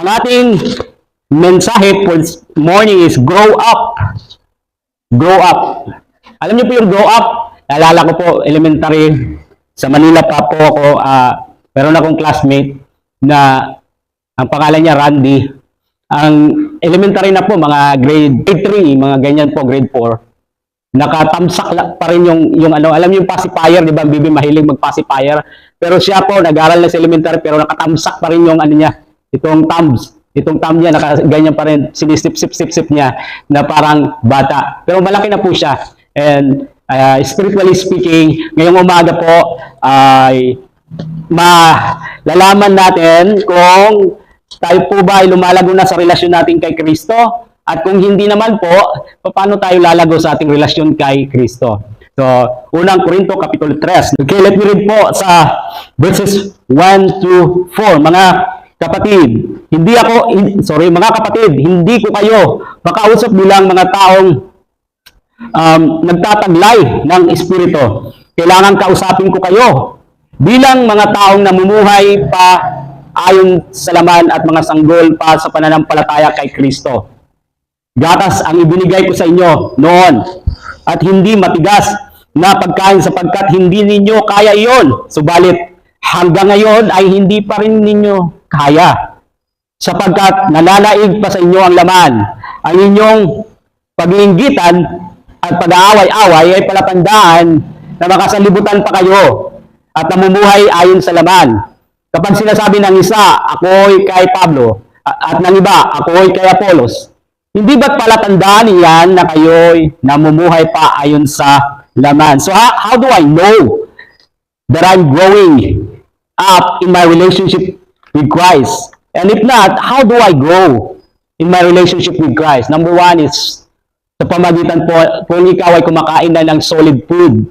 ating mensahe for this morning is grow up. Grow up. Alam niyo po yung grow up? Naalala ko po, elementary, sa Manila pa po ako, meron akong classmate na ang pangalan niya Randy. Ang elementary na po, mga grade 3, mga ganyan po, grade 4. Nakatamsak pa rin yung ano, alam niyo yung pacifier, di ba? Ang bibi mahilig mag-pacifier. Pero siya po, nag-aral na sa elementary, pero nakatamsak pa rin yung ano niya, itong thumbs. Itong thumb niya, ganyan pa rin, sinisip-sip-sip niya na parang bata. Pero malaki na po siya. And spiritually speaking, ngayong umaga po ay malalaman natin kung tayo po ba ay lumalago na sa relasyon natin kay Kristo. At kung hindi naman po, paano tayo lalago sa ating relasyon kay Kristo? So, unang Korinto, Kapitulo 3. Okay, let me read po sa verses 1 to 4. Mga kapatid, mga kapatid, hindi ko kayo makausap bilang mga taong nagtataglay ng Espiritu. Kailangan kausapin ko kayo bilang mga taong namumuhay pa ayon sa laman at mga sanggol pa sa pananampalataya kay Kristo. Gatas ang ibinigay ko sa inyo noon at hindi matigas na pagkain sapagkat hindi ninyo kaya iyon. Subalit hanggang ngayon ay hindi pa rin ninyo kaya sapagkat nananaig pa sa inyo ang laman. Ang inyong pag-iinggitan at pag-aaway-away ay palatandaan na makasanlibutan pa kayo at namumuhay ayon sa laman. Kapag sinasabi ng isa, ako'y kay Pablo, at ng iba, ako'y kay Apolos, hindi ba't palatandaan iyan na kayo'y namumuhay pa ayon sa laman? So how do I know that I'm growing up in my relationship with Christ? And if not, how do I grow in my relationship with Christ? Number one is sa pamagitan po, kung ikaw ay kumakain na ng solid food,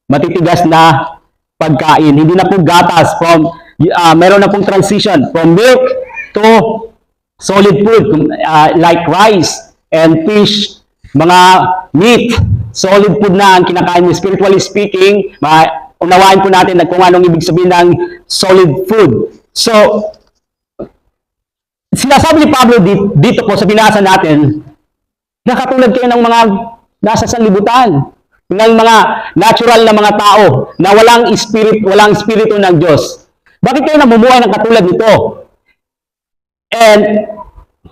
matitigas na pagkain, hindi na po gatas, meron na pong transition from milk to solid food, like rice and fish, mga meat, solid food na ang kinakain mo. Spiritually speaking, unawain po natin kung anong ibig sabihin ng solid food. So, sinasabi ni Pablo dito po sa binasa natin, nakatulad kayo ng mga nasa sanlibutan, ng mga natural na mga tao na walang espiritu ng Diyos. Bakit kayo namumuhay ng katulad nito? And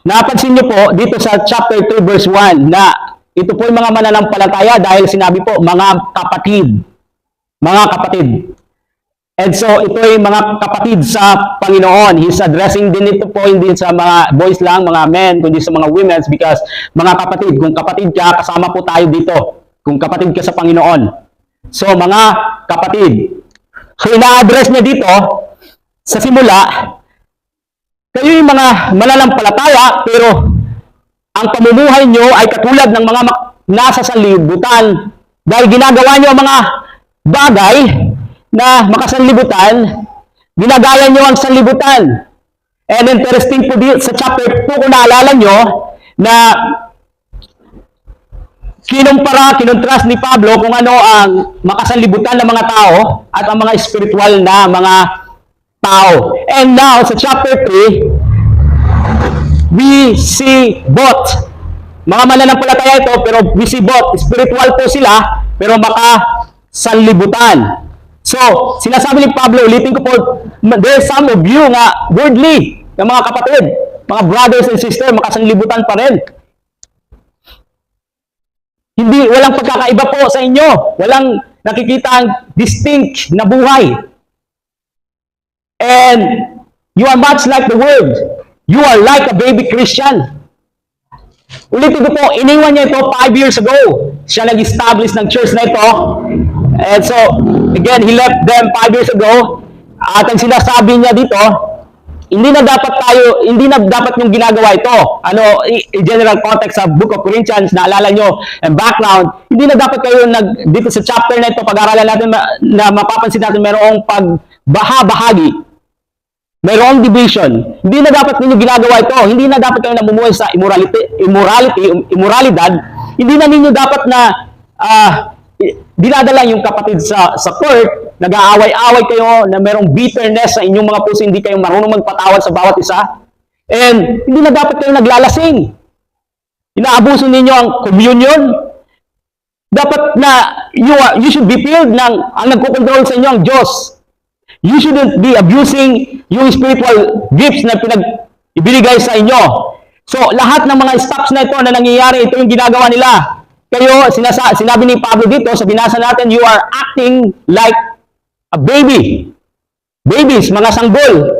napansin niyo po dito sa chapter 2 verse 1 na ito po yung mga mananampalataya dahil sinabi po mga kapatid. Mga kapatid. And so, ito ay mga kapatid sa Panginoon. He's addressing din ito po hindi sa mga boys lang, mga men, kundi sa mga women because mga kapatid, kung kapatid ka, kasama po tayo dito. Kung kapatid ka sa Panginoon. So, mga kapatid. So, ina-address niya dito sa simula, kayo yung mga mananampalataya, pero ang pamumuhay nyo ay katulad ng mga nasa sanlibutan dahil ginagawa nyo ang mga bagay na makasanlibutan, ginagaya nyo ang sanlibutan. And interesting po dito sa chapter 2, kung naalala nyo, na kinuntrast ni Pablo kung ano ang makasanlibutan ng mga tao at ang mga spiritual na mga tao. And now, sa chapter 3, we see both. Mga mananampalataya ito, pero we see both. Spiritual po sila, pero makasanlibutan. So, sinasabi ni Pablo, ulitin ko po, there's some of you nga worldly, na mga kapatid, mga brothers and sisters, makasanlibutan pa rin. Walang pagkakaiba po sa inyo. Walang nakikita ang distinct na buhay. And you are much like the world. You are like a baby Christian. Ulitin ko po, iniwan niya ito 5 years ago. Siya nag-establish ng church na ito. And so, again, he left them 5 years ago. At ang sinasabi niya dito, hindi na dapat yung ginagawa ito. General context sa Book of Corinthians, naalala nyo, and background, hindi na dapat kayo dito sa chapter na ito, pag-aralan natin na mapapansin natin mayroong pagbaha-bahagi. Mayroong division. Hindi na dapat ninyo ginagawa ito. Hindi na dapat kayo namumuhay sa immoralidad. Hindi na ninyo dapat na dinadala yung kapatid sa court, nag-aaway-away kayo na merong bitterness sa inyong mga puso, hindi kayo marunong magpatawad sa bawat isa. And hindi na dapat kayo naglalasing. Inaabuso ninyo ang communion. Dapat na you should be filled ng ang nagkocontrol sa inyo ang Diyos. You shouldn't be abusing yung spiritual gifts na ibinigay sa inyo. So, lahat ng mga steps na ito na nangyayari, ito yung ginagawa nila. Kayo, sinabi ni Pablo dito, sa binasa natin, you are acting like a baby. Babies, mga sanggol.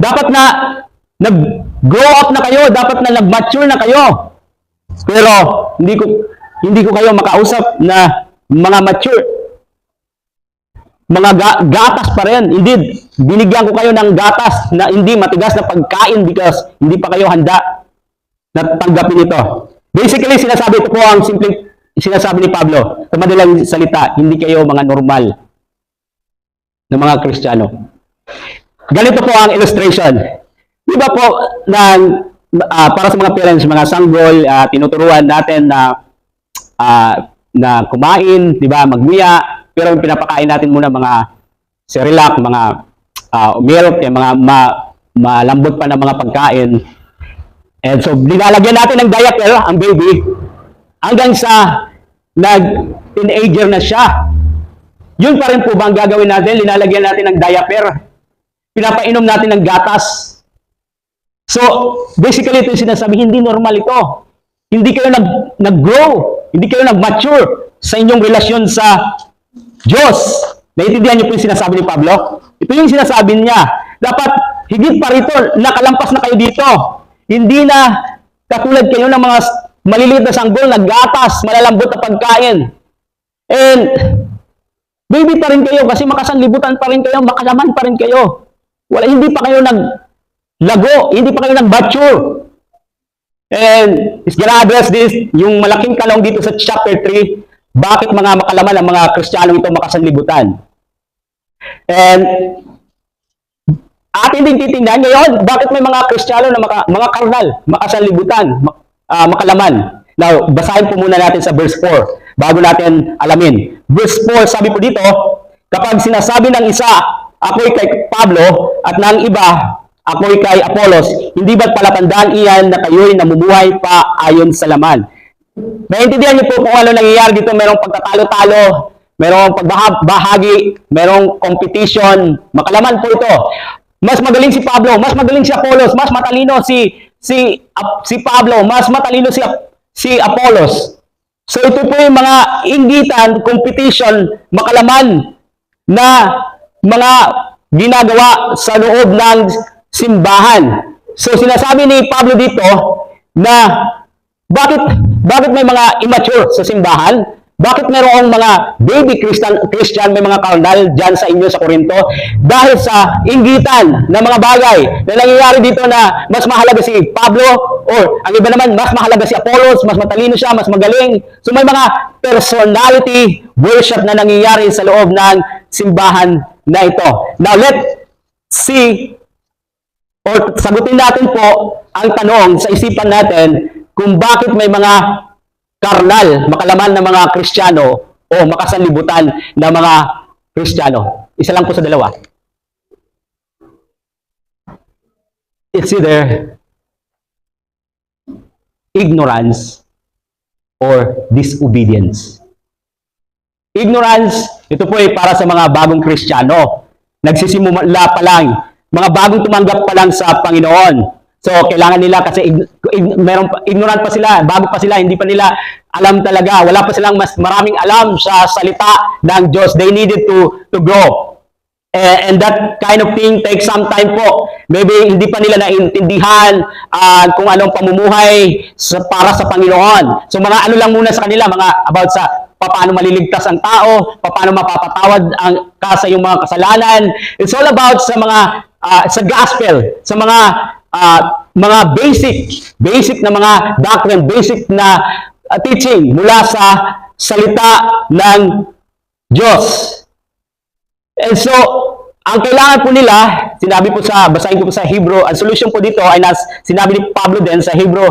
Dapat na nag-grow up na kayo, dapat na nag-mature na kayo. Pero hindi ko kayo makausap na mga mature. Mga gatas pa rin. Indeed, binigyan ko kayo ng gatas na hindi matigas na pagkain because hindi pa kayo handa na tanggapin ito. Basically, sinasabi ito po ang simpleng sinasabi ni Pablo. Sa madalang salita, hindi kayo mga normal na mga Kristiyano. Ganito po ang illustration. Di ba po, para sa mga parents, mga sanggol, tinuturuan natin na kumain, di ba, magmuya, pero pinapakain natin muna mga Cerelac, mga milk, mga malambot pa na mga pagkain. And so, nilalagyan natin ng diaper, ang baby, hanggang sa nag-teenager na siya. Yun pa rin po ba ang gagawin natin? Linalagyan natin ng diaper. Pinapainom natin ng gatas. So, basically, ito yung sinasabi, hindi normal ito. Hindi kayo nag-grow, hindi kayo nag-mature sa inyong relasyon sa Diyos. Naiintindihan niyo po yung sinasabi ni Pablo? Ito yung sinasabi niya. Dapat, higit pa rito, nakalampas na kayo dito. Hindi na katulad kayo ng mga maliliit na sanggol, naggatas, malalambot na pagkain. And, baby pa rin kayo kasi makasanlibutan pa rin kayo, makalaman pa rin kayo. Hindi pa kayo naglago, hindi pa kayo nag-mature. And he's gonna address this, yung malaking kalong dito sa chapter 3, bakit mga makalaman ang mga Kristiyanong ito makasanlibutan. And atin din titingnan ngayon, bakit may mga Kristiyano na mga karnal, makasanlibutan, makalaman. Now, basahin po muna natin sa verse 4 bago natin alamin. Verse 4, sabi po dito, kapag sinasabi ng isa, ako'y kay Pablo, at ng iba, ako'y kay Apollos, hindi ba't palatandaan iyan na kayo'y namumuhay pa ayon sa laman? Naiintindihan niyo po kung ano nangyayari dito, merong pagtatalo-talo, merong pagbahagi, merong competition, makalaman po ito. Mas magaling si Pablo, mas magaling si Apollos, mas matalino si Pablo, mas matalino si Apollos. So ito po yung mga inggitan, competition, makalaman na mga ginagawa sa loob ng simbahan. So sinasabi ni Pablo dito na bakit may mga immature sa simbahan? Bakit mayroong mga baby Christian, may mga karnal dyan sa inyo sa Corinto? Dahil sa inggitan na mga bagay na nangyayari dito na mas mahalaga si Pablo or ang iba naman mas mahalaga si Apollos, mas matalino siya, mas magaling. So may mga personality worship na nangyayari sa loob ng simbahan na ito. Now let's see or sagutin natin po ang tanong sa isipan natin kung bakit may mga karnal, makalaman na mga Kristiyano o makasanlibutan na mga Kristiyano. Isa lang po sa dalawa. It's either ignorance or disobedience. Ignorance, ito po ay para sa mga bagong Kristiyano. Nagsisimula pa lang, mga bagong tumanggap pa lang sa Panginoon. So, kailangan nila kasi ignorant pa sila, bago pa sila, hindi pa nila alam talaga. Wala pa silang mas maraming alam sa salita ng Diyos. They needed to grow. And that kind of thing takes some time po. Maybe hindi pa nila naintindihan kung anong pamumuhay para sa Panginoon. So, mga ano lang muna sa kanila, mga about sa paano maliligtas ang tao, paano mapapatawad ka sa iyong mga kasalanan. It's all about sa mga sa gospel, sa mga basic na mga doctrine, basic na teaching mula sa salita ng Diyos. And so, ang kailangan po nila, sinabi po basahin ko po sa Hebrew, ang solution po dito ay sinabi ni Pablo din sa Hebrew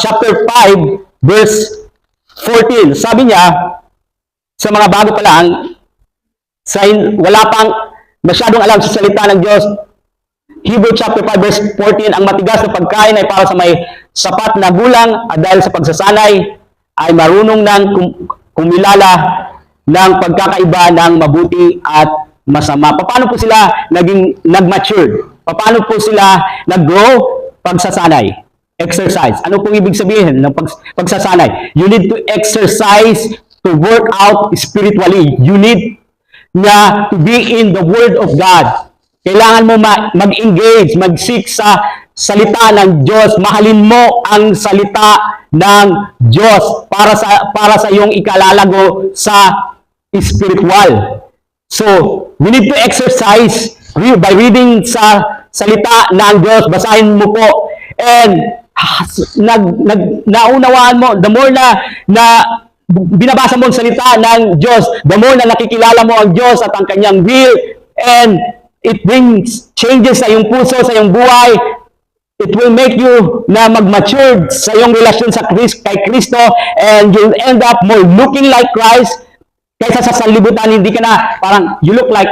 chapter 5, verse 14. Sabi niya, sa mga bago pa lang, wala pang masyadong alam sa salita ng Diyos, Hebrew chapter 5 verse 14, ang matigas na pagkain ay para sa may sapat na gulang at dahil sa pagsasanay ay marunong ng kumilala ng pagkakaiba ng mabuti at masama. Paano po sila nag-mature? Paano po sila nag-grow? Pagsasanay. Exercise. Ano pong ibig sabihin ng pagsasanay? You need to exercise to work out spiritually. You need to be in the Word of God. Kailangan mo mag-engage, mag-seek sa salita ng Diyos. Mahalin mo ang salita ng Diyos para sa iyong ikalalago sa spiritual. So, we need to exercise by reading sa salita ng Diyos. Basahin mo po. And naunawaan mo, the more na binabasa mo ang salita ng Diyos, the more na nakikilala mo ang Diyos at ang kanyang will, and it brings changes sa iyong puso, sa iyong buhay. It will make you na mag-mature sa iyong relasyon kay Kristo, and you'll end up more looking like Christ kaysa sa sanlibutan. Hindi ka na parang you look like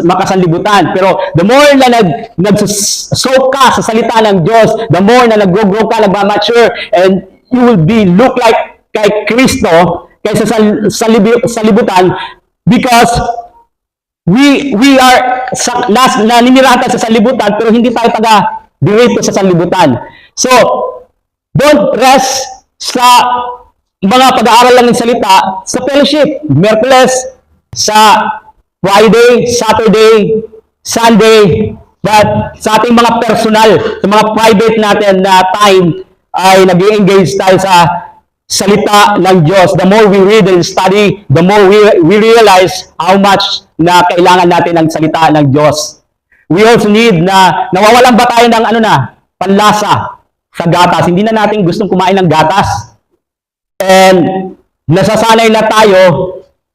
makasanlibutan. Pero the more na nag-soak ka sa salita ng Diyos, the more na nag-grow ka, nag-mature, and you will be look like kay Kristo kaysa sa libutan, because we are naninirahan tayo sa sanlibutan pero hindi tayo taga-direct sa sanlibutan. So, don't rest sa mga pag-aaral lang ng salita sa fellowship. Merkules, sa Friday, Saturday, Sunday, but sa ating mga personal, sa mga private natin na time ay nag-engage tayo sa salita ng Diyos. The more we read and study, the more we realize how much na kailangan natin ng salita ng Diyos. We also need na nawawalan ba tayo ng panlasa sa gatas. Hindi na natin gustong kumain ng gatas. And nasasanay na tayo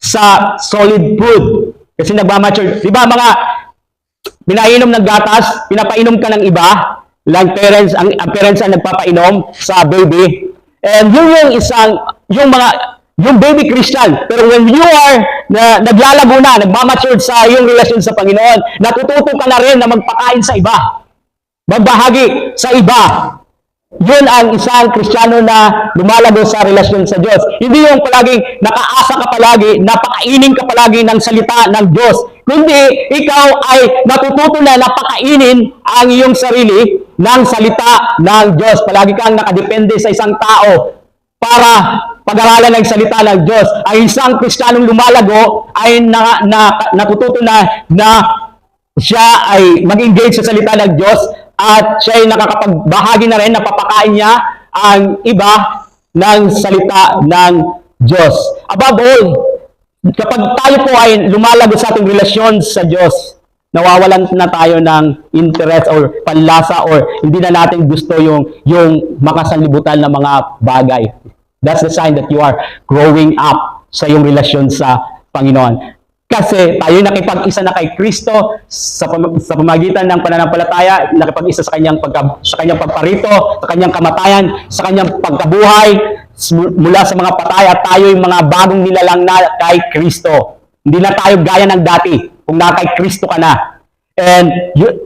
sa solid food. Kasi nagmamature. Diba mga pinainom ng gatas, pinapainom ka ng iba, lang parents, ang parents ang nagpapainom sa baby. And yun yung baby Christian. Pero when you are naglalago na, nagmamature sa iyong relasyon sa Panginoon, natututo ka na rin na magpakain sa iba. Magbahagi sa iba. Yun ang isang Kristiyano na lumalago sa relasyon sa Diyos. Hindi yung palaging nakaasa ka palagi, napakainin ka palagi ng salita ng Diyos. Kundi ikaw ay natututo na napakainin ang iyong sarili ng salita ng Diyos. Palagi kang nakadepende sa isang tao para pag-aralan ng salita ng Diyos. Ang isang Kristiyanong lumalago ay natututo na siya ay mag-engage sa salita ng Diyos at siya ay nakakapagbahagi na rin, napapakain niya ang iba ng salita ng Diyos. Above all, kapag tayo po ay lumalago sa ating relasyon sa Diyos, nawawalan na tayo ng interest or panlasa or hindi na natin gusto yung makasanlibutan na mga bagay. That's the sign that you are growing up sa iyong relasyon sa Panginoon. Kasi tayo nakipag-isa na kay Kristo sa pamagitan ng pananampalataya, nakipag-isa sa kanyang pagparito, sa kanyang kamatayan, sa kanyang pagkabuhay mula sa mga patay, at tayo yung mga bagong nilalang na kay Kristo. Hindi na tayo gaya ng dati kung na kay Kristo ka na. And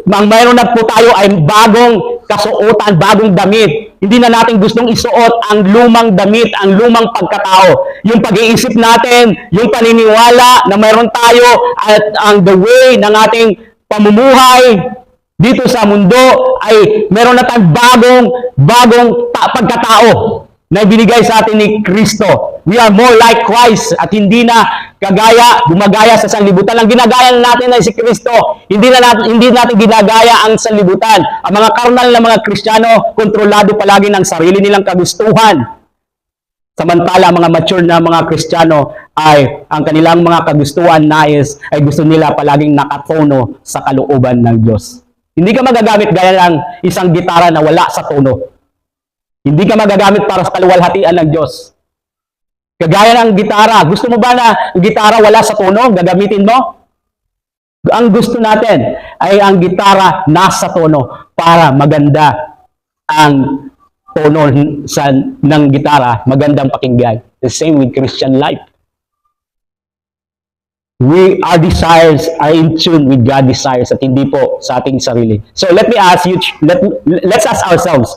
mayroon na po tayo ay bagong kasuotan, bagong damit. Hindi na natin gustong isuot ang lumang damit, ang lumang pagkatao. Yung pag-iisip natin, yung paniniwala na mayroon tayo at ang the way ng ating pamumuhay dito sa mundo ay meron na tayong bagong pagkatao na binigay sa atin ni Kristo. We are more like Christ at hindi na gumagaya sa sanlibutan. Ang ginagaya natin ay si Kristo. Hindi natin ginagaya ang sanlibutan. Ang mga karnal na mga Kristiyano, kontrolado palagi ng sarili nilang kagustuhan. Samantala, ang mga mature na mga Kristiyano ay ang kanilang mga kagustuhan nais ay gusto nila palaging nakatono sa kalooban ng Diyos. Hindi ka magagamit gaya ng isang gitara na wala sa tono. Hindi ka magagamit para sa kaluwalhatian ng Diyos. Kagaya ng gitara. Gusto mo ba na gitara wala sa tono? Gagamitin mo? Ang gusto natin ay ang gitara nasa tono para maganda ang tono ng gitara. Magandang pakinggan. The same with Christian life. our desires are in tune with God's desires at hindi po sa ating sarili. So let me ask you, let's ask ourselves,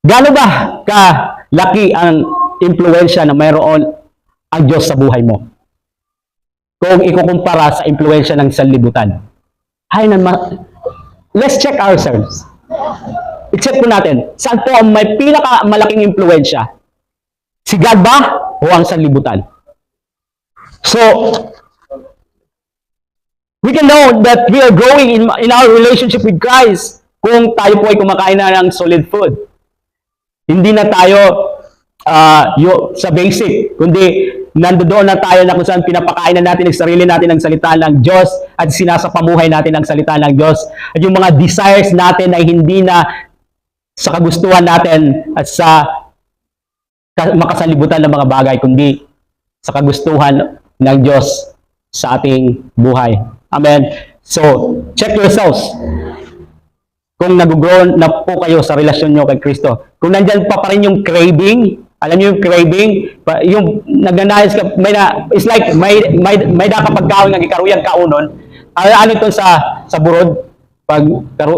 gaano ba kalaki ang impluensya na mayroon ang Diyos sa buhay mo? Kung ikukumpara sa impluensya ng sanlibutan. Let's check ourselves. I-check po natin, saan po ang may pinakamalaking impluensya? Si God ba o ang sanlibutan? So, we can know that we are growing in our relationship with Christ kung tayo po ay kumakain na ng solid food. Hindi na tayo sa basic, kundi nandoon na tayo na kung saan pinapakain na natin ang sarili natin ng salita ng Diyos at sinasapamuhay natin ang salita ng Diyos. At yung mga desires natin ay hindi na sa kagustuhan natin at sa makasalibutan ng mga bagay, kundi sa kagustuhan ng Diyos sa ating buhay. Amen. So, check yourselves. Kung nag-grow na po kayo sa relasyon nyo kay Kristo. Kung nandyan pa rin yung craving, alam nyo yung craving, yung nagnanayas ka, it's like, may da kapag kaon nga gikaruyan kaunon. Ano ito sa burod? Pag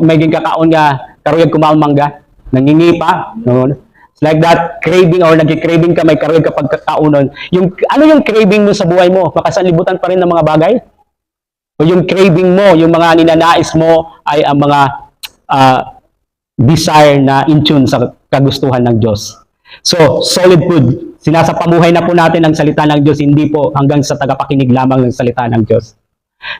may gikakaon nga, karuyan kumaon mangga, nangingipa, no? Like that, craving or nag-craving ka, may karoon kapag kakaunon. Ano yung craving mo sa buhay mo? Makasalibutan pa rin ng mga bagay? O yung craving mo, yung mga ninanais mo ay ang mga desire na in tune sa kagustuhan ng Diyos. So, solid food. Sinasapamuhay na po natin ang salita ng Diyos, hindi po hanggang sa tagapakinig lamang ng salita ng Diyos.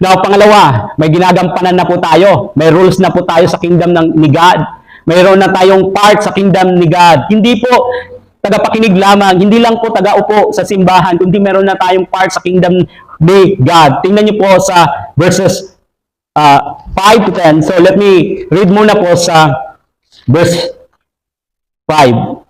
Now, pangalawa, may ginagampanan na po tayo. May rules na po tayo sa kingdom ni God. Mayroon na tayong part sa kingdom ni God. Hindi po tagapakinig lamang, hindi lang po tagaupo sa simbahan, kundi meron na tayong part sa kingdom ni God. Tingnan niyo po sa verses 5 to 10. So let me read muna po sa verse 5.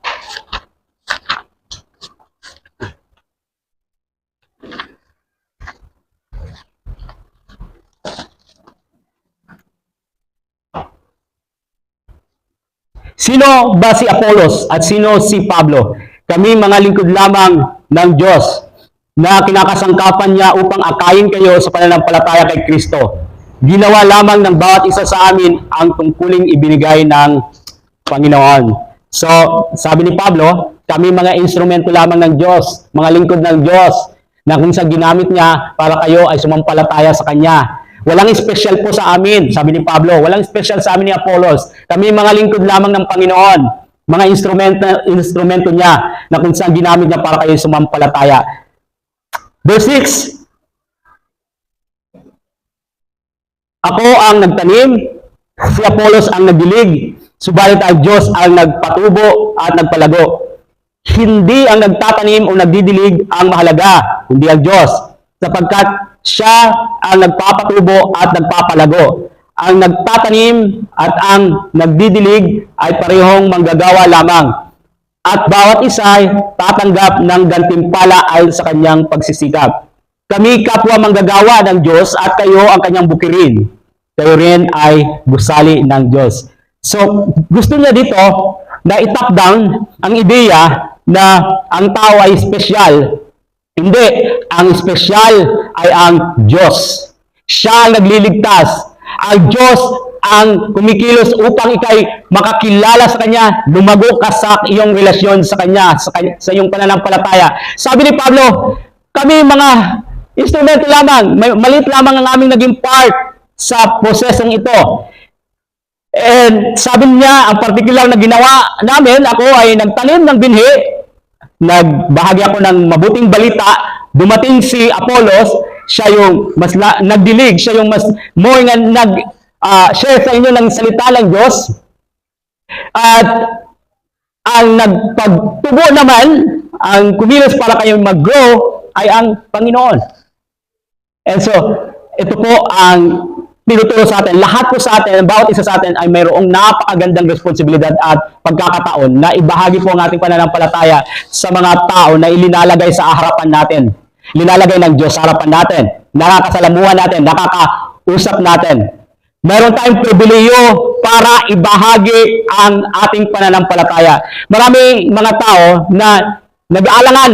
Sino ba si Apollos at sino si Pablo? Kami mga lingkod lamang ng Diyos na kinakasangkapan niya upang akayin kayo sa pananampalataya kay Kristo. Ginawa lamang ng bawat isa sa amin ang tungkuling ibinigay ng Panginoon. So, sabi ni Pablo, kami mga instrumento lamang ng Diyos, mga lingkod ng Diyos, na kung saan ginamit niya para kayo ay sumampalataya sa Kanya. Walang special po sa amin, sabi ni Pablo. Walang special sa amin ni Apollos. Kami mga lingkod lamang ng Panginoon. Mga instrumento niya na kung saan ginamit niya para kayo sumampalataya. Verse 6. Ako ang nagtanim, si Apollos ang nagdilig, subalit ang Diyos ang nagpatubo at nagpalago. Hindi ang nagtatanim o nagdidilig ang mahalaga, kundi ang Diyos, sapagkat siya ang nagpapatubo at nagpapalago. Ang nagtatanim at ang nagdidilig ay parehong manggagawa lamang. At bawat isa ay tatanggap ng gantimpala ayon sa kanyang pagsisikap. Kami kapwa manggagawa ng Diyos at kayo ang kanyang bukirin. Kayo rin ay gusali ng Diyos. So, gusto niya dito na i-top down ang ideya na ang tao ay special. Hindi. Ang espesyal ay ang Diyos. Siya ang nagliligtas. Ang Diyos ang kumikilos upang ikay makakilala sa Kanya, lumago ka sa iyong relasyon sa Kanya, sa iyong pananampalataya. Sabi ni Pablo, kami mga instrumento lamang, maliit lamang ang aming naging part sa prosesong ito. And sabi niya, ang particular na ginawa namin, ako ay nagtanim ng binhi, nagbahagi ako ng mabuting balita, dumating si Apollos, siya yung mas nagdilig, siya yung mas more nga nag-share sa inyo ng salita ng Diyos. At ang nagpagtubo naman, ang kumilos para kayo mag-grow, ay ang Panginoon. And so, ito po ang tinuturo sa atin. Lahat po sa atin, bawat isa sa atin ay mayroong napakagandang responsibilidad at pagkakataon na ibahagi po ang ating pananampalataya sa mga tao na ilinalagay sa harapan natin. Linalagay ng Diyos sa harapan natin. Nakakasalamuhan natin, nakakausap natin. Meron tayong pribileyo para ibahagi ang ating pananampalataya. Maraming mga tao na nag-aalangan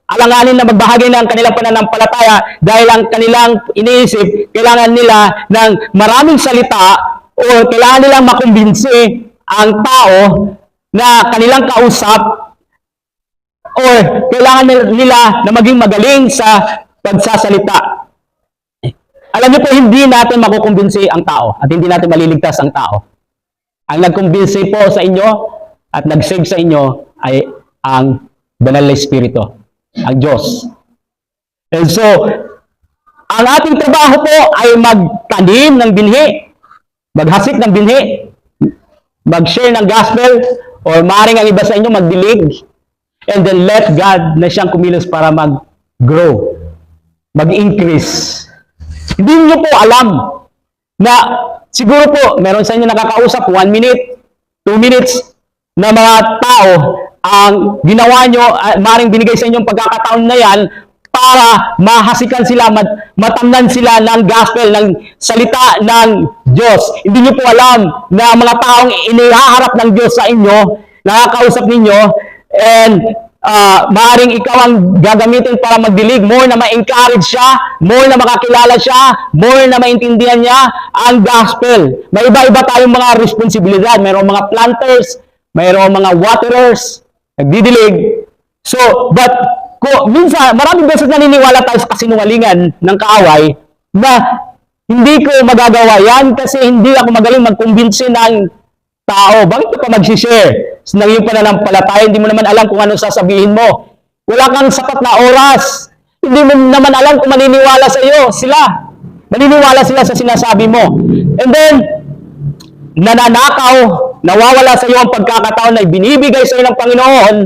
alanganin na magbahagi ng kanilang pananampalataya dahil ang kanilang iniisip, kailangan nila ng maraming salita o kailangan nilang makumbinsi ang tao na kanilang kausap o kailangan nila na maging magaling sa pagsasalita. Alam niyo po, hindi natin makukumbinsi ang tao at hindi natin maliligtas ang tao. Ang nagkumbinsi po sa inyo at nag-save sa inyo ay ang Banal na Espiritu, ang Diyos. And so, ang ating trabaho po ay magtanim ng binhi, maghasik ng binhi, mag-share ng gospel, or maaaring ang iba sa inyo magdilig, and then let God na siyang kumilos para mag-grow, mag-increase. Hindi niyo po alam na siguro po meron sa inyo nakakausap 1 minute, 2 minutes na mga tao ang ginawa nyo, maring binigay sa inyong pagkakataon na yan para mahasikan sila, matamnan sila ng gospel, ng salita ng Diyos. Hindi nyo po alam na mga taong inihaharap ng Diyos sa inyo, nakakausap ninyo, and maaaring ikaw ang gagamitin para magdilig, more na ma-encourage siya, more na makakilala siya, more na maintindihan niya ang gospel. May iba-iba tayong mga responsibilidad. Mayroong mga planters, mayroong mga waterers, nagdidilig. So, but minsan, maraming beses naniniwala tayo sa kasinungalingan ng kaaway na hindi ko magagawa yan kasi hindi ako magaling magkumbinsi ng tao. Bakit ka pa mag-share? Nang iyong pananampalataya, hindi mo naman alam kung ano sasabihin mo. Wala kang sapat na oras. Hindi mo naman alam kung maniniwala sa iyo sila. Maniniwala sila sa sinasabi mo. And then, nananakaw, nawawala sa iyo ang pagkakataon na binibigay sa iyo ng Panginoon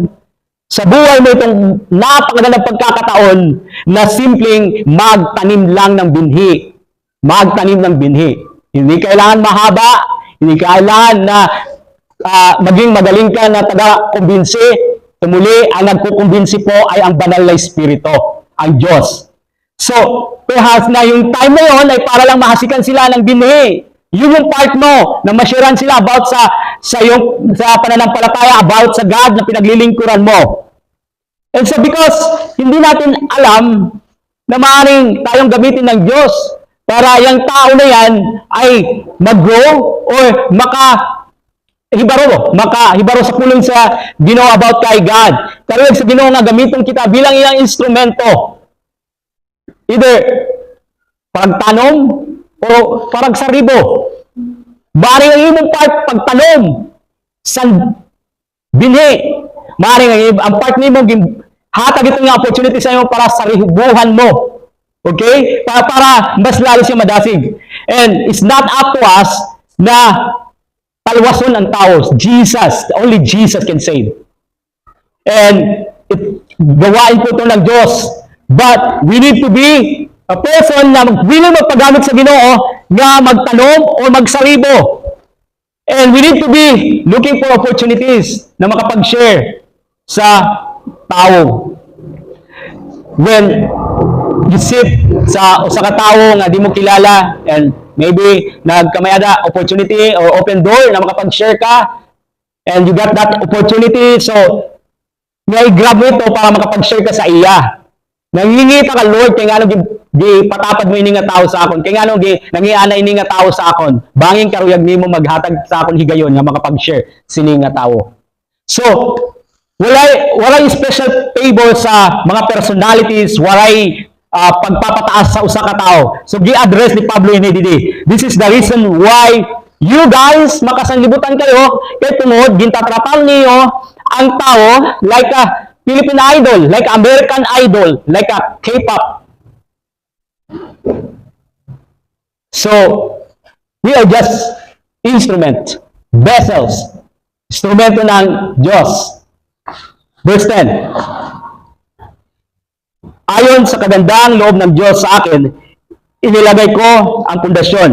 sa buhay mo itong napakagandang pagkakataon na simpleng magtanim lang ng binhi. Magtanim ng binhi. Hindi kailangan mahaba, hindi kailangan na maging magaling ka na taga-kumbinsi. Tumuli, ang nagkukumbinsi po ay ang Banal na Espiritu, ang Diyos. So, perhaps na yung time na yun ay para lang mahasikan sila ng binhi. Yun yung part mo, na masyaran sila about sa pananampalataya, about sa God na pinaglilingkuran mo. And so, because hindi natin alam na maaaring tayong gamitin ng Diyos para yung tao na yan ay mag-grow or makahibaro sa pulong sa Ginoo about kay God. Kariyag sa Ginoo nga gamiton kita bilang iyang instrumento. Either pagtanom o pagsaribo. Maring ang imong part pagtanom sa binhi. Maring ang part nimo hatag ito nga opportunity sa imo para saribuhan mo. Okay? Para mas lalo siya madasig. And it's not up to us na talwason ang tao. Jesus, only Jesus can save. And gawain po ito ng Diyos. But we need to be a person na willing magpagamit sa Ginoo nga magtanom o magsaribo. And we need to be looking for opportunities na makapag-share sa tao. When you sit sa usa ka tawo nga di mo kilala and maybe nagkamayada opportunity or open door na makapag-share ka and you got that opportunity, so may grab mo ito para makapag-share ka sa iya. Nangingi ka Lord, kaya nga patapad mo ini nga tao sa akon, kaya nga nangiana ini nga tao sa akon, banging karuyag nimo maghatag sa akon higayon nga makapag-share sini nga tao. So, walay special favor sa mga personalities, walay pagpapataas sa usa ka tao. So, gi-address ni Pablo ini didi. This is the reason why you guys makasanlibutan kayo kay tungod gintatratal niyo ang tao like a Philippine Idol, like American Idol, like a K-pop. So, we are just instrument, vessels, instrumento ng Diyos. Verse 10. Ayon sa kagandang loob ng Diyos sa akin, inilagay ko ang pundasyon.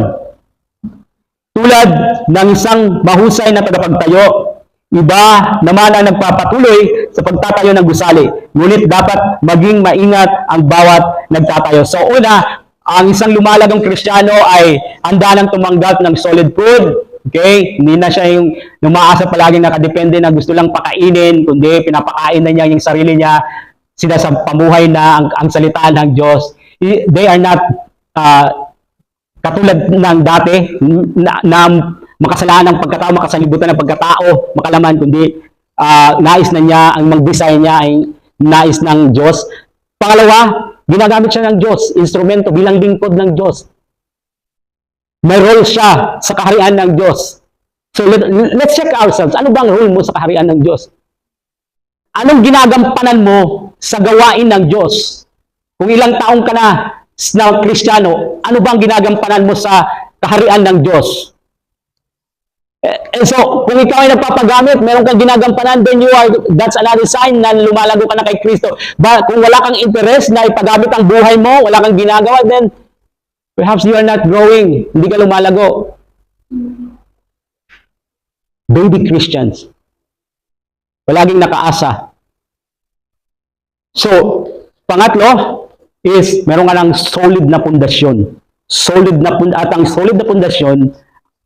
Tulad ng isang mahusay na tagapagtayo, iba naman ang nagpapatuloy sa pagtatayo ng gusali. Ngunit dapat maging maingat ang bawat nagtatayo. So una, ang isang lumalagang Kristiyano ay handa nang tumanggap ng solid food. Okay? Hindi na siya yung umaasa palaging nakadepende na gusto lang pakainin, kundi pinapakain na niya yung sarili niya pamuhay na ang salita ng Diyos. They are not katulad ng dati na makasalanan ng pagkatao, makasalibutan ng pagkatao, makalaman, kundi nais na niya, ang mag-design niya ay nais ng Diyos. Pangalawa, ginagamit siya ng Diyos, instrumento bilang lingkod ng Diyos. May role siya sa kaharian ng Diyos. So let's check ourselves. Ano bang role mo sa kaharian ng Diyos? Anong ginagampanan mo sa gawain ng Diyos? Kung ilang taong ka na Kristiyano, ano bang ginagampanan mo sa kaharian ng Diyos? And so, kung ikaw ay nagpapagamit, meron kang ginagampanan, then that's another sign na lumalago ka na kay Kristo. But kung wala kang interest na ipagamit ang buhay mo, wala kang ginagawa, then perhaps you are not growing, hindi ka lumalago. Baby Christians. Palaging nakaasa. So, pangatlo is meron ka ng solid na pundasyon. At ang solid na pundasyon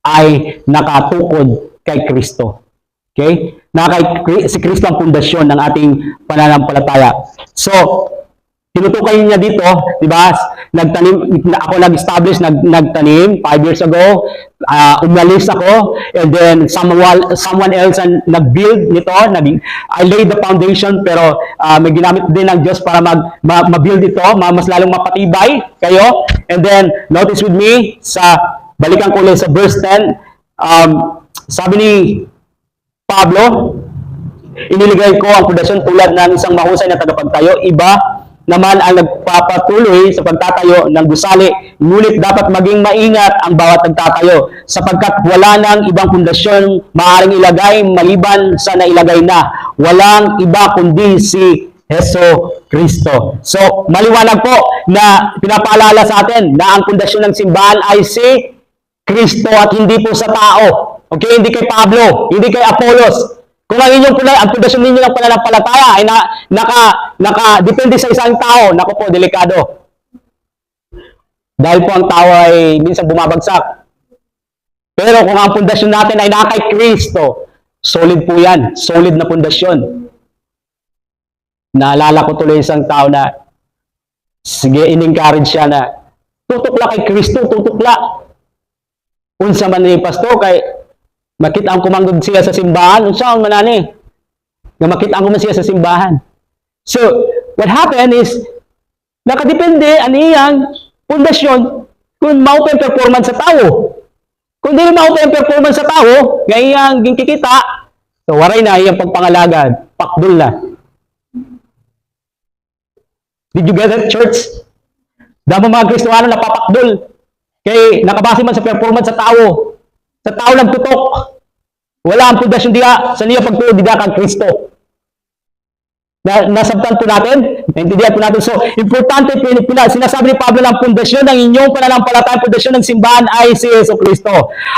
ay nakatukod kay Kristo. Okay? Si Kristo ang pundasyon ng ating pananampalataya. So, tinutukoy niya dito, di ba? Ako nag-establish, nagtanim 5 years ago, umalis ako, and then someone else ang nag-build nito. I laid the foundation, pero may ginamit din ng Diyos para ma-build ito, mas lalong mapatibay kayo. And then, notice with me, balikan ko ulit sa verse 10, sabi ni Pablo, iniligay ko ang pundasyon tulad ng isang mahusay na tagapagtayo, iba naman ang nagpapatuloy sa pagtatayo ng gusali. Ngunit dapat maging maingat ang bawat nagtatayo, sapagkat wala nang ibang pundasyon maaaring ilagay maliban sa nailagay na. Walang iba kundi si Heso Kristo. So, maliwanag po na pinapaalala sa atin na ang pundasyon ng simbahan ay si Kristo at hindi po sa tao. Okay? Hindi kay Pablo, hindi kay Apollos. Kung ang pundasyon ninyo ng pananampalataya ay depende sa isang tao, naku po, delikado. Dahil po ang tao ay minsan bumabagsak. Pero kung ang pundasyon natin ay naka kay Kristo, solid po yan. Solid na pundasyon. Naalala ko tuloy isang tao na, sige, in-encourage siya na, tutukla kay Kristo, tutukla. Unsa man ni pastor, kay makita ang kumanggod siya sa simbahan, unsa ang manani, na makita ang kumanggod siya sa simbahan. So, what happened is, nakadepende ang iyang pundasyon kung maupa yung performance sa tao. Kung di maupa yung performance sa tao, ngayang kikita, so waray na iyang pagpangalagad, pakdul na. Did you get that, church? Damo mga Kristiyano napapakdul. Kaya nakabase man sa performance sa tao. Sa tao lang tutok. Wala ang pundasyon diya sa niya pagtuod diya kang Kristo. Nasabtan po natin? Naintindihan po natin. So, importante po, sinasabi ni Pablo ng pundasyon ng inyong pananampalataya, pundasyon ng simbahan ay si Yesu Kristo.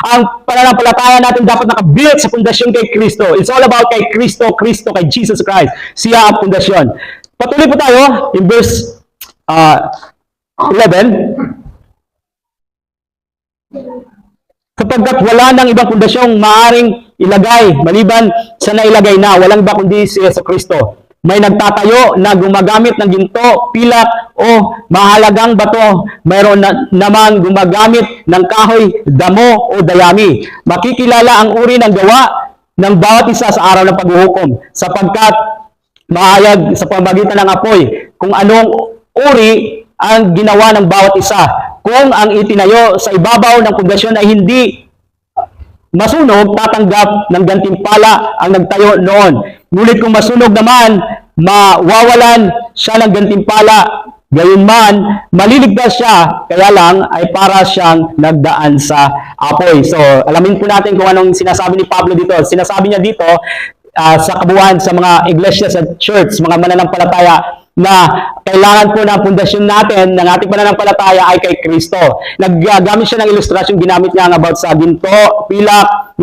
Ang pananampalataya natin dapat nakabuild sa pundasyon kay Kristo. It's all about kay Kristo, kay Jesus Christ. Siya ang pundasyon. Patuloy po tayo in verse 11. Sapagkat wala nang ibang pundasyong maaring ilagay maliban sa nailagay na, walang iba kundi si Yesu Kristo. May nagtatayo na gumagamit ng ginto, pilak o mahalagang bato. Mayroon naman gumagamit ng kahoy, damo o dayami. Makikilala ang uri ng gawa ng bawat isa sa araw ng paghuhukom, sapagkat mahayag sa pamagitan ng apoy kung anong uri ang ginawa ng bawat isa. Kung ang itinayo sa ibabaw ng pundasyon ay hindi masunog, tatanggap ng gantimpala ang nagtayo noon. Ngunit kung masunog naman, mawawalan siya ng gantimpala. Gayunman, maliligtas siya, kaya lang ay para siyang nagdaan sa apoy. So, alamin po natin kung anong sinasabi ni Pablo dito. Sinasabi niya dito, sa kabuuan sa mga iglesia, sa church, mga mananampalataya, na kailangan po ng pundasyon natin ng ating pananampalataya ay kay Kristo. Naggamit siya ng ilustrasyon, ginamit niya about sa ginto, pilak,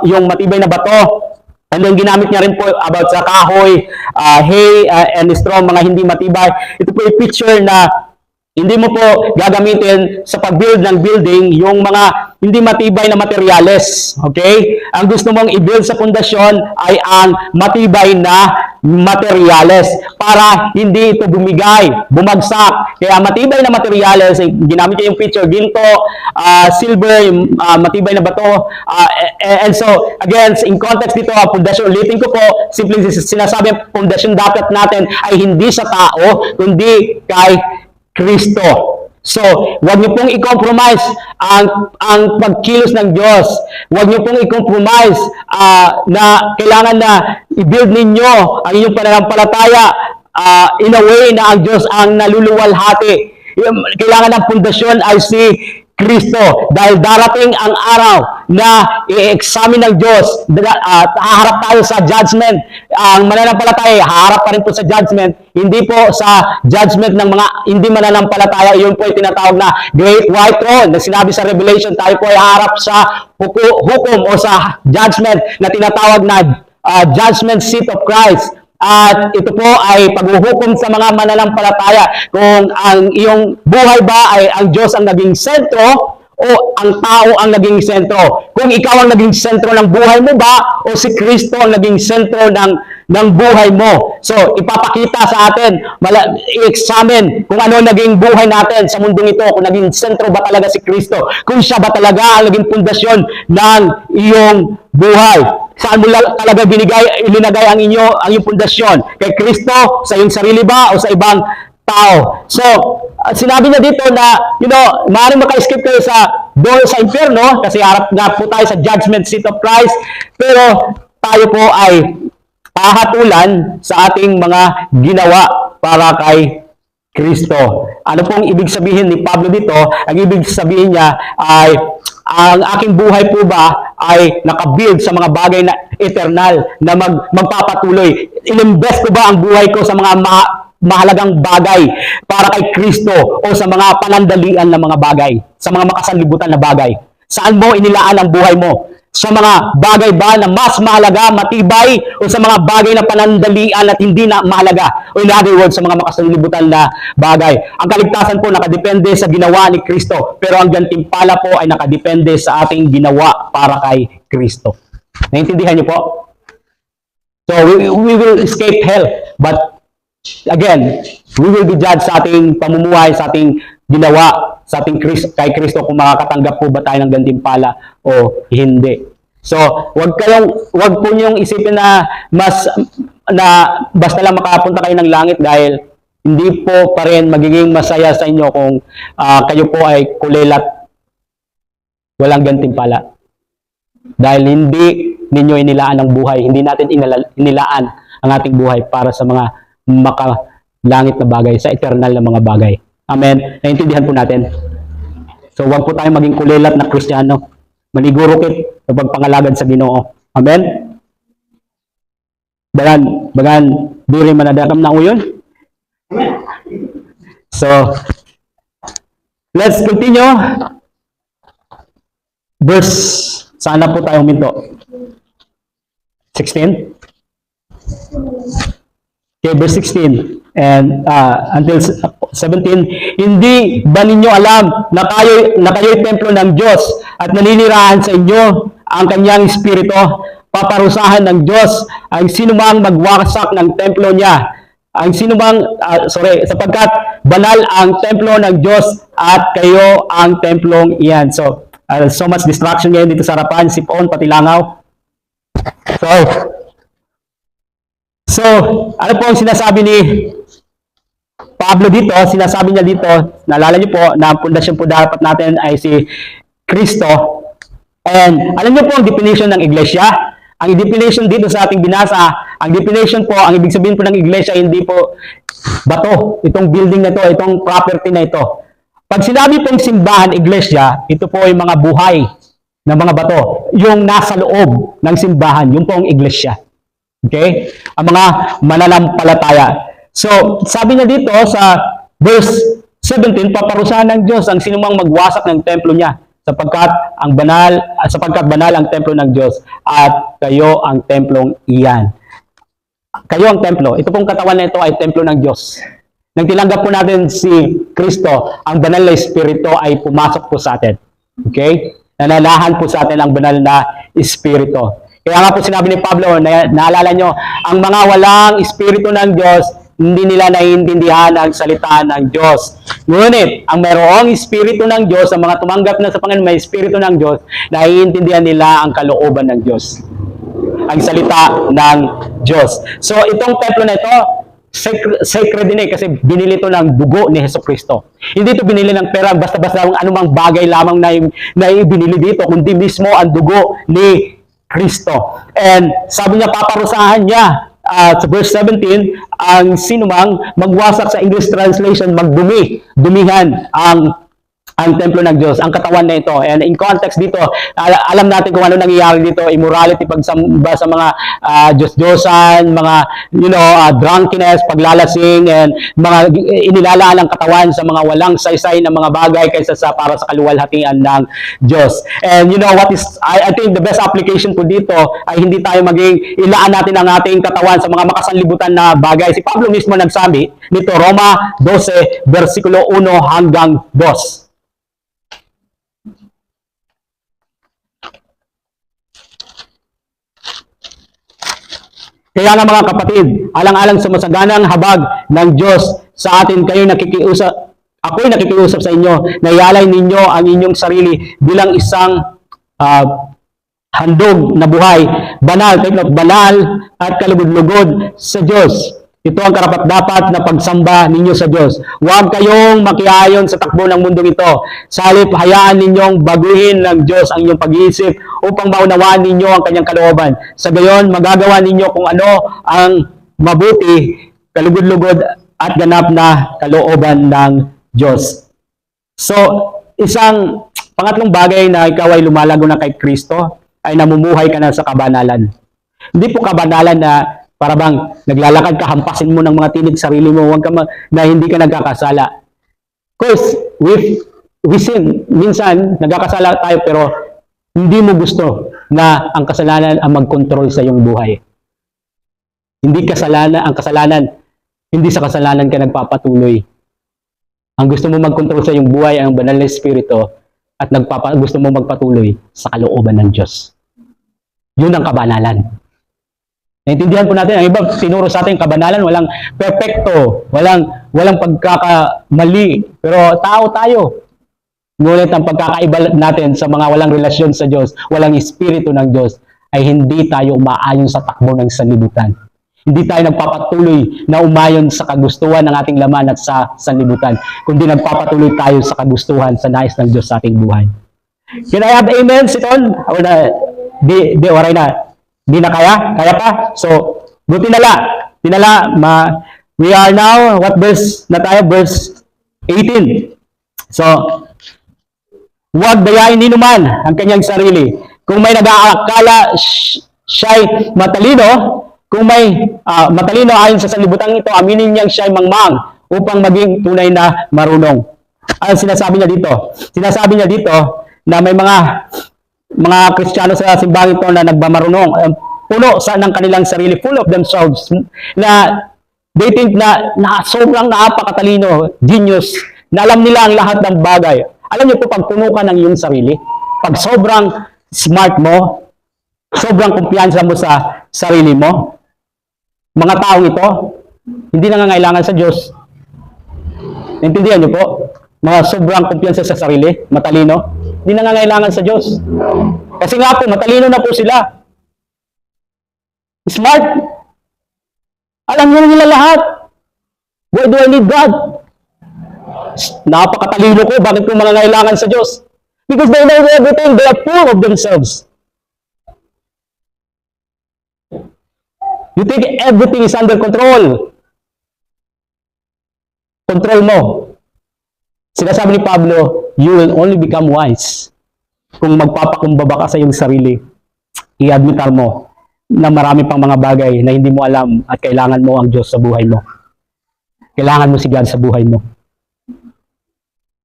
yung matibay na bato. And then ginamit niya rin po about sa kahoy, hay, and straw, mga hindi matibay. Ito po yung picture na Hindi mo po gagamitin sa pag-build ng building yung mga hindi matibay na materyales. Okay? Ang gusto mong i-build sa pundasyon ay ang matibay na materyales para hindi ito bumagsak. Kaya matibay na materyales, ginamit ko yung picture, ginto, silver, yung, matibay na bato. And so, again, in context dito, pundasyon, ulitin ko po, simply sinasabi ang pundasyon dapat natin ay hindi sa tao, kundi kay Kristo. So, huwag niyo pong i-compromise ang pagkilos ng Diyos. Huwag niyo pong i-compromise na kailangan na i-build ninyo ang inyong pananampalataya in a way na ang Diyos ang naluluwalhati. Kailangan ng pundasyon ay si Kristo dahil darating ang araw na i-examine ng Diyos at haharap tayo sa judgment. Ang mananampalataya haharap pa rin po sa judgment, hindi po sa judgment ng mga hindi mananampalataya. Iyon po ay tinatawag na Great White Throne na sinabi sa Revelation. Tayo po ay haharap sa hukom o sa judgment na tinatawag na Judgment Seat of Christ. At ito po ay paghuhukom sa mga mananampalataya kung ang iyong buhay ba ay ang Diyos ang naging sentro o ang tao ang naging sentro. Kung ikaw ang naging sentro ng buhay mo ba o si Kristo ang naging sentro ng buhay mo. So, ipapakita sa atin, i-examine kung ano naging buhay natin sa mundong ito, kung naging sentro ba talaga si Kristo, kung siya ba talaga ang naging pundasyon ng iyong buhay. Saan mo talaga ilinagay ang iyong pundasyon? Kay Kristo, sa iyong sarili ba o sa ibang tao? So, sinabi niya dito na, maaaring maka-escape kayo sa door sa impyerno kasi harap nga po tayo sa judgment seat of Christ, pero tayo po ay hahatulan sa ating mga ginawa para kay Kristo. Ano pong ibig sabihin ni Pablo dito? Ang ibig sabihin niya ay ang aking buhay po ba ay nakabuild sa mga bagay na eternal na magpapatuloy. Ininvest ko ba ang buhay ko sa mga mahalagang bagay para kay Kristo o sa mga panandalian na mga bagay, sa mga makasanlibutan na bagay? Saan mo inilaan ang buhay mo? Sa mga bagay ba na mas mahalaga, matibay, o sa mga bagay na panandalian at hindi na mahalaga? O in other words, sa mga makasanlibutan na bagay. Ang kaligtasan po nakadepende sa ginawa ni Kristo, pero ang gantimpala po ay nakadepende sa ating ginawa para kay Kristo. Naintindihan niyo po? So, we will escape hell, but again, we will be judged sa ating pamumuhay, sa ating ginawa, sa ating kay Kristo, kung makakatanggap po ba tayo ng gantimpala o hindi. So, wag po niyong isipin na basta lang makapunta kayo ng langit, dahil hindi po pa rin magiging masaya sa inyo kung kayo po ay kulilat, walang gantimpala. Dahil hindi ninyo inilaan ang buhay, hindi natin inilaan ang ating buhay para sa mga makalangit na bagay, sa eternal na mga bagay. Amen. Naintindihan po natin. So, huwag po tayong maging kulilat na Kristiyano. Manigurukit sa pagpangalagad sa Ginoo. Amen. Bagan, diri manadakam na uyon. So, let's continue. Verse, sana po tayo huminto. 16. Okay, verse 16 and until 17, hindi ba ninyo alam na kayo'y templo ng Diyos at naninirahan sa inyo ang kanyang espiritu? Paparusahan ng Diyos ang sinumang magwasak ng templo niya. Ang sinumang, sapagkat banal ang templo ng Diyos at kayo ang templong iyan. So, so much distraction ngayon dito sa harapan, sipon, pati langaw. So, ano po ang sinasabi ni Pablo dito? Sinasabi niya dito, naalala niyo po, na ang pundasyon po dapat natin ay si Kristo. And alam niyo po ang definition ng iglesia? Ang definition dito sa ating binasa, ang definition po, ang ibig sabihin po ng iglesia, hindi po bato, itong building na ito, itong property na ito. Pag sinabi pong simbahan, iglesia, ito po ay mga buhay ng mga bato. Yung nasa loob ng simbahan, yung pong iglesia. Okay? Ang mga mananampalataya. So, sabi niya dito sa verse 17, paparusahan ng Diyos ang sinumang magwasak ng templo niya, sapagkat banal ang templo ng Diyos at kayo ang templong iyan. Kayo ang templo. Ito pong katawan na ito ay templo ng Diyos. Nang tinanggap po natin si Kristo, ang banal na Espiritu ay pumasok po sa atin. Okay? Nanalahan po sa atin ang banal na Espiritu. Kaya nga po sinabi ni Pablo, naalala nyo, ang mga walang Espiritu ng Diyos, hindi nila naiintindihan ang salita ng Diyos. Ngunit, ang mayroong Espiritu ng Diyos, ang mga tumanggap na sa Panginoon may Espiritu ng Diyos, naiintindihan nila ang kalooban ng Diyos. Ang salita ng Diyos. So, itong templo na ito, sacred din kasi binili ito ng dugo ni Jesucristo. Hindi ito binili ng pera, basta-basta anumang bagay lamang na ibinili dito, kundi mismo ang dugo ni Kristo. And sabi niya, paparusahan niya, sa verse 17, ang sinumang magwasak sa English translation, dumihan ang templo ng Diyos, ang katawan na ito. And in context dito, alam natin kung ano nangyayari dito, immorality, pagsamba sa mga Diyos-Diyosan, mga, drunkenness, paglalasing, and mga inilalaan ang katawan sa mga walang saysay na mga bagay kaysa para sa kaluwalhatian ng Diyos. And what is, I think the best application po dito ay hindi tayo ilaan natin ang ating katawan sa mga makasanlibutan na bagay. Si Pablo mismo nagsabi nito, Roma 12, versikulo 1 hanggang 2. Kaya nga mga kapatid, alang-alang sa masaganang habag ng Diyos sa atin, ako'y nakikiusap sa inyo, na ialay ninyo ang inyong sarili bilang isang handog na buhay, banal at kalugod-lugod sa Diyos. Ito ang karapat-dapat na pagsamba ninyo sa Diyos. Huwag kayong makiayon sa takbo ng mundong ito. Sa halip, hayaan ninyong baguhin ng Diyos ang inyong pag-iisip upang maunawaan ninyo ang kanyang kalooban. Sa gayon, magagawa ninyo kung ano ang mabuti, kalugod-lugod at ganap na kalooban ng Diyos. So, isang pangatlong bagay na ikaw ay lumalago na kay Kristo ay namumuhay ka na sa kabanalan. Hindi po kabanalan na para bang naglalakad ka, hampasin mo ng mga tinig sarili mo, na hindi ka nagkakasala. Of course, we sin. Minsan, nagkakasala tayo pero hindi mo gusto na ang kasalanan ang mag-control sa iyong buhay. Hindi sa kasalanan ka nagpapatuloy. Ang gusto mo mag-control sa iyong buhay ay ang banal na Espiritu at gusto mo magpatuloy sa kalooban ng Diyos. Yun ang kabanalan. Naintindihan po natin, ang iba tinuro sa atin kabanalan, walang perfecto, walang pagkakamali, pero tao tayo. Ngunit ang pagkakaiba natin sa mga walang relasyon sa Diyos, walang Espiritu ng Diyos, ay hindi tayo umaayon sa takbo ng sanlibutan. Hindi tayo nagpapatuloy na umayon sa kagustuhan ng ating laman at sa sanlibutan, kundi nagpapatuloy tayo sa kagustuhan sa nais ng Diyos sa ating buhay. Can I have amen, Siton? Oray na. Di na kaya? Kaya pa? So, buti nala. We are now, what verse na tayo? Verse 18. So, huwag dayain ni numan ang kanyang sarili. Kung may nag-aakala siya'y matalino, kung may matalino ayon sa sanlibutan ito, aminin niyang siya'y mangmang upang maging tunay na marunong. Ang sinasabi niya dito? Sinasabi niya dito na may mga Kristiyano sa simbahan ito na nagmamarunong, puno ng kanilang sarili, full of themselves, na they think na sobrang napakatalino, genius, na alam nila ang lahat ng bagay. Alam niyo po, pag puno ka ng iyong sarili, pag sobrang smart mo, sobrang kumpiyansa mo sa sarili mo, mga taong ito, hindi nangangailangan sa Diyos. Naintindihan niyo po? Mga sobrang kumpiyansa sa sarili, matalino, hindi nangangailangan sa Diyos. Kasi nga po, matalino na po sila. Smart. Alam niyo nila lahat. Why do I need God? Napakatalino ko, bakit ko mangangailangan sa Diyos? Because they know everything, they are full of themselves. You think everything is under control. Control mo. Sinasabi ni Pablo, you will only become wise kung magpapakumbaba ka sa iyong sarili. I-admitar mo na marami pang mga bagay na hindi mo alam at kailangan mo ang Diyos sa buhay mo. Kailangan mo si God sa buhay mo.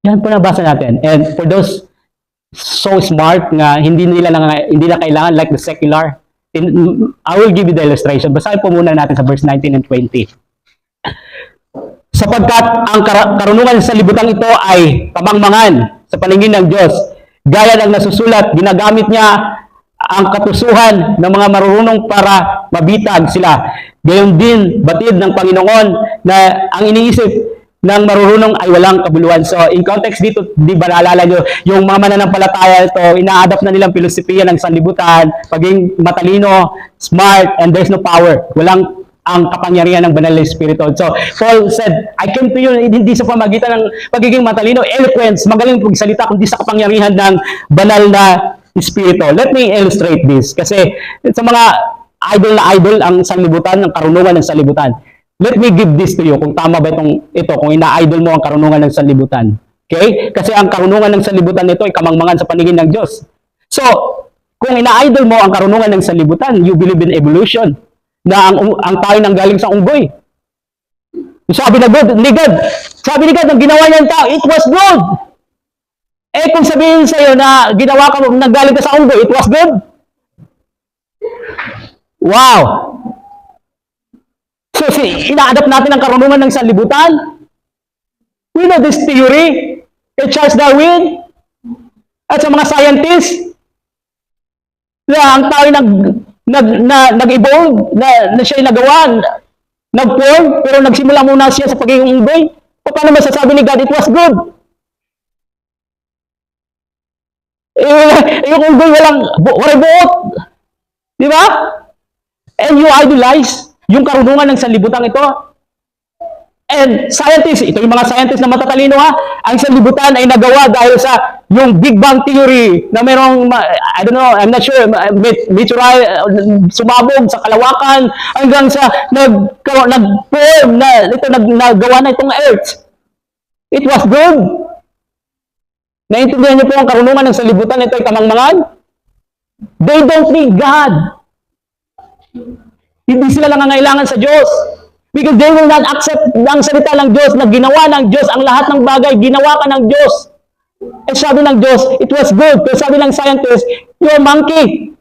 Yan po nabasa natin. And for those so smart nga hindi na kailangan like the secular, I will give you the illustration. Basahin po muna natin sa verse 19 and 20. sapagkat ang karunungan sa libutan ito ay kamangmangan sa paningin ng Diyos. Gaya ng nasusulat, ginagamit niya ang katusuhan ng mga marurunong para mabitag sila. Gayon din, batid ng Panginoon na ang iniisip ng marurunong ay walang kabuluhan. So, in context dito, di ba naalala nyo, yung mga mananampalataya ito, ina-adapt na nilang filosofiya ng sanlibutan, paging matalino, smart, and there's no power. Walang ang kapangyarihan ng banal na Espiritu. So, Paul said, I came to you hindi sa pamagitan ng pagiging matalino, eloquence, magaling pagsalita, kundi sa kapangyarihan ng banal na Espiritu. Let me illustrate this. Kasi sa mga idol na idol ang sanlibutan, ng karunungan ng sanlibutan. Let me give this to you, kung tama ba ito, kung ina-idol mo ang karunungan ng sanlibutan. Okay? Kasi ang karunungan ng sanlibutan nito ay kamangmangan sa paningin ng Diyos. So, kung ina-idol mo ang karunungan ng sanlibutan, you believe in evolution, na ang tayo nang galing sa unggoy. Sabi ni God, ang ginawa niya ng tao, it was good. Eh kung sabihin sa iyo na ginawa ka, nanggaling ka sa unggoy, it was good. Wow! So, ina-adapt natin ang karunungan ng sanlibutan. We know this theory. Kay Charles Darwin at sa mga scientists na ang tao nag-evolve, na siya'y nagawa, nag-form, pero nagsimula muna siya sa pagiging unggoy. Paano masasabi ni God, it was good? Yung unggoy walang buot. Di ba? And you idolize yung karunungan ng sanlibutan ito. And scientists, ito yung mga scientists na matatalino ha, ang sanlibutan ay nagawa dahil sa yung Big Bang Theory na merong, I don't know, I'm not sure, meteorite, sumabog sa kalawakan hanggang sa nag-form na, nagawa na itong Earth. It was good. Naintindihan niyo po ang karunungan ng sanlibutan, ito ay kamangmangan? They don't need God. Hindi sila nangangailangan sa Diyos. Because they will not accept ang salita ng Diyos na ginawa ng Diyos. Ang lahat ng bagay, ginawa ka ng Diyos. Eh sabi ng Diyos, it was good. Pero sabi ng scientist, you're a monkey.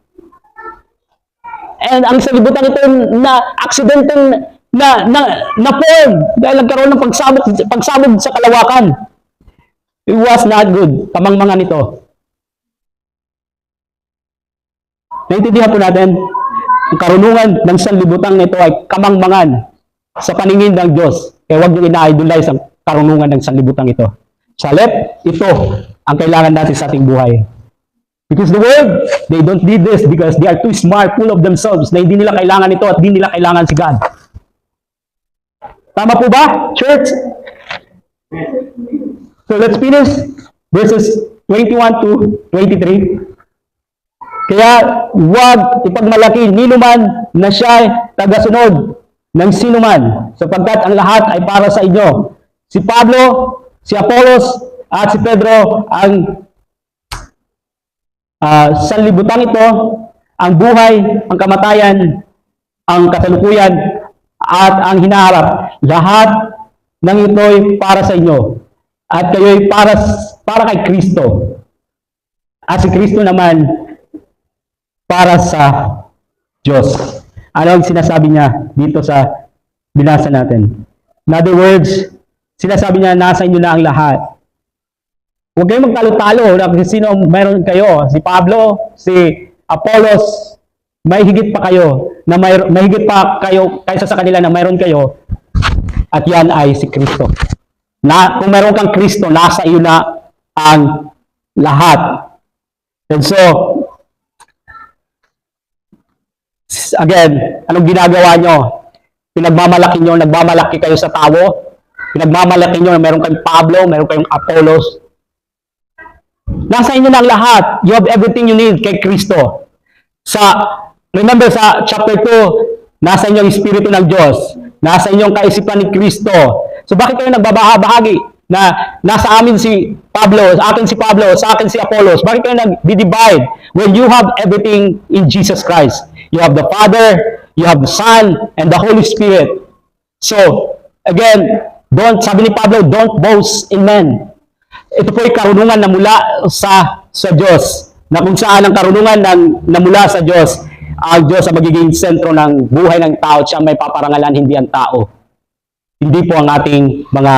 And ang sanlibutan ito na accidental na form dahil nagkaroon ng pagsabog sa kalawakan. It was not good. Kamangmangan ito. Naintindihan po natin, ang karunungan ng sanlibutan nito ay kamangmangan sa paningin ng Diyos. Kaya huwag nyo ina-idolize ang karunungan ng sanlibutan ito. Salep, ito ang kailangan natin sa ating buhay. Because the world, they don't need this because they are too smart, full of themselves, na hindi nila kailangan ito at hindi nila kailangan si God. Tama po ba, church? So let's finish verses 21 to 23. Kaya huwag ipagmalaki ninuman na siya tagasunod ng sinuman, sapagkat ang lahat ay para sa inyo. Si Pablo, si Apollos, at si Pedro ang sanlibutan ito, ang buhay, ang kamatayan, ang kasalukuyan, at ang hinaharap. Lahat ng ito'y para sa inyo. At kayo'y para kay Kristo. At si Kristo naman para sa Diyos. Ano ang sinasabi niya dito sa binasa natin? In other words, sinasabi niya, nasa inyo na ang lahat. Huwag kayong magtalo-talo na sino mayroon kayo. Si Pablo, si Apollos, may higit pa kayo, na may higit pa kayo kaysa sa kanila na mayroon kayo. At yan ay si Kristo. Kung mayroon kang Kristo, nasa iyo na ang lahat. And so, again, anong ginagawa nyo? Pinagmamalaki nyo, nagmamalaki kayo sa tao. Pinagmamalaki nyo na meron kayong Pablo, meron kayong Apollos. Nasa inyo na ang lahat. You have everything you need kay Kristo. Remember sa chapter 2, nasa inyo ang Espiritu ng Diyos. Nasa inyong kaisipan ni Kristo. So bakit kayo nagbabahagi na nasa amin si Pablo, sa akin si Pablo, sa akin si Apollos? Bakit kayo nag-divide when you have everything in Jesus Christ? You have the Father, you have the Son, and the Holy Spirit. So, again, sabi ni Pablo, don't boast in men. Ito po ay karunungan na mula sa Diyos. Na kung saan ang karunungan na mula sa Diyos, ang Diyos ang magiging sentro ng buhay ng tao, siya may paparangalan, hindi ang tao. hindi po ang ating mga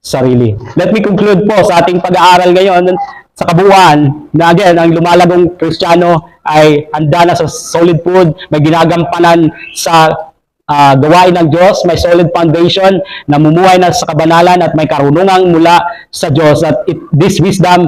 sarili. Let me conclude po sa ating pag-aaral ngayon sa kabuuan na again, ang lumalagong Kristiyano ay handa na sa solid food, may ginagampanan sa gawain ng Diyos, may solid foundation, namumuhay na sa kabanalan at may karunungang mula sa Diyos. At this wisdom,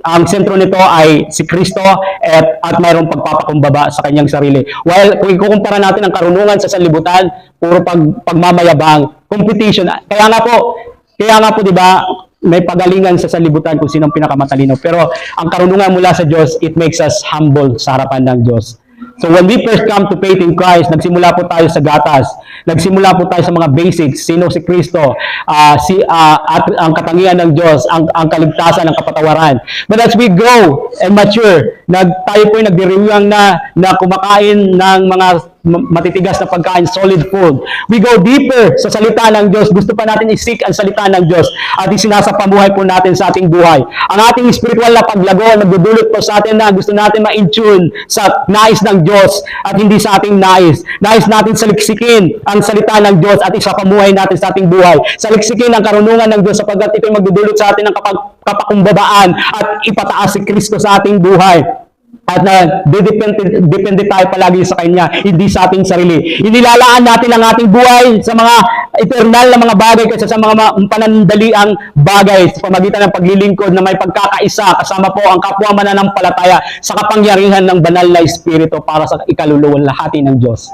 ang sentro nito ay si Kristo at mayroong pagpapakumbaba sa kanyang sarili. While kung ikukumpara natin ang karunungan sa sanlibutan, puro pagmamayabang, competition. Kaya nga po, di ba, may pagalingan sa sanlibutan kung sinong pinakamatalino. Pero ang karunungan mula sa Diyos, it makes us humble sa harapan ng Diyos. So when we first come to faith in Christ, nagsimula po tayo sa gatas. Nagsimula po tayo sa mga basics. Sino si Kristo? At ang katangian ng Diyos, ang kaligtasan, ang kapatawaran. But as we grow and mature, tayo po ay nagdiriwang na kumakain ng mga matitigas na pagkain, solid food. We go deeper sa salita ng Diyos. Gusto pa natin i-seek ang salita ng Diyos at isinasapamuhay po natin sa ating buhay. Ang ating spiritual na paglago, nagdudulot po sa atin na gusto natin ma-in-tune sa nais ng Diyos at hindi sa ating nais. Nais natin saliksikin ang salita ng Diyos at isapamuhay natin sa ating buhay. Saliksikin ang karunungan ng Diyos sapagkat ito'y magdudulot sa atin ng kapakumbabaan at ipataas si Kristo sa ating buhay. At depende tayo palagi sa Kanya, hindi sa ating sarili. Inilalaan natin ang ating buhay sa mga eternal na mga bagay kaysa sa mga panandaliang bagay sa pamagitan ng paglilingkod na may pagkakaisa kasama po ang kapwa mananampalataya sa kapangyarihan ng banal na Espiritu para sa ikaluluwalhati ng Diyos.